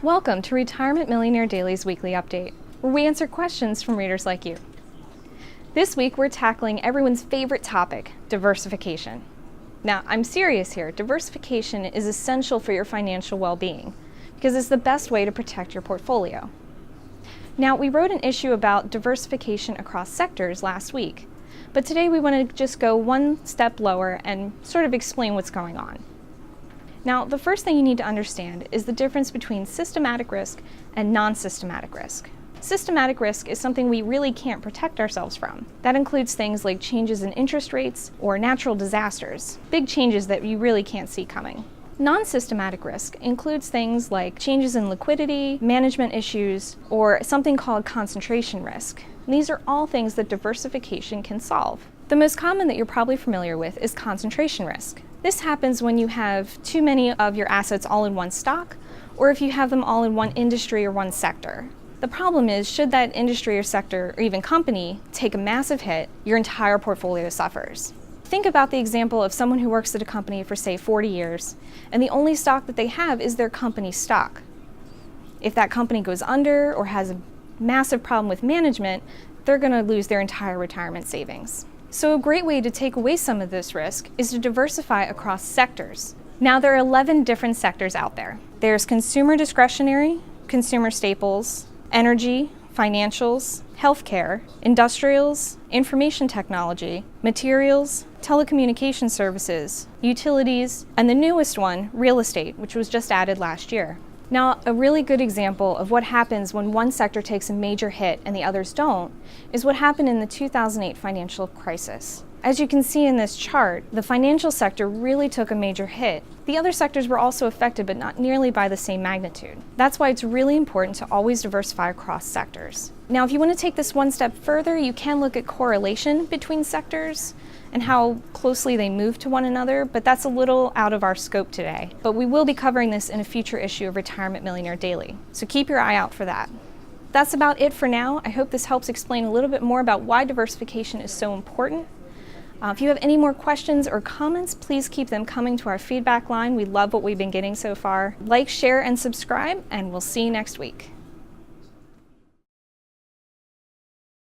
Welcome to Retirement Millionaire Daily's Weekly Update, where we answer questions from readers like you. This week we're tackling everyone's favorite topic, diversification. Now, I'm serious here. Diversification is essential for your financial well-being because it's the best way to protect your portfolio. Now, we wrote an issue about diversification across sectors last week, but today we want to just go one step lower and sort of explain what's going on. Now, the first thing you need to understand is the difference between systematic risk and non-systematic risk. Systematic risk is something we really can't protect ourselves from. That includes things like changes in interest rates or natural disasters, big changes that you really can't see coming. Non-systematic risk includes things like changes in liquidity, management issues, or something called concentration risk. These are all things that diversification can solve. The most common that you're probably familiar with is concentration risk. This happens when you have too many of your assets all in one stock, or if you have them all in one industry or one sector. The problem is, should that industry or sector or even company take a massive hit, your entire portfolio suffers. Think about the example of someone who works at a company for, say, 40 years, and the only stock that they have is their company's stock. If that company goes under or has a massive problem with management, they're going to lose their entire retirement savings. So a great way to take away some of this risk is to diversify across sectors. Now, there are 11 different sectors out there. There's consumer discretionary, consumer staples, energy, financials, healthcare, industrials, information technology, materials, telecommunication services, utilities, and the newest one, real estate, which was just added last year. Now, a really good example of what happens when one sector takes a major hit and the others don't is what happened in the 2008 financial crisis. As you can see in this chart, the financial sector really took a major hit. The other sectors were also affected, but not nearly by the same magnitude. That's why it's really important to always diversify across sectors. Now, if you want to take this one step further, you can look at correlation between sectors and how closely they move to one another, but that's a little out of our scope today. But we will be covering this in a future issue of Retirement Millionaire Daily, so keep your eye out for that. That's about it for now. I hope this helps explain a little bit more about why diversification is so important. If you have any more questions or comments, please keep them coming to our feedback line. We love what we've been getting so far. Like, share, and subscribe, and we'll see you next week.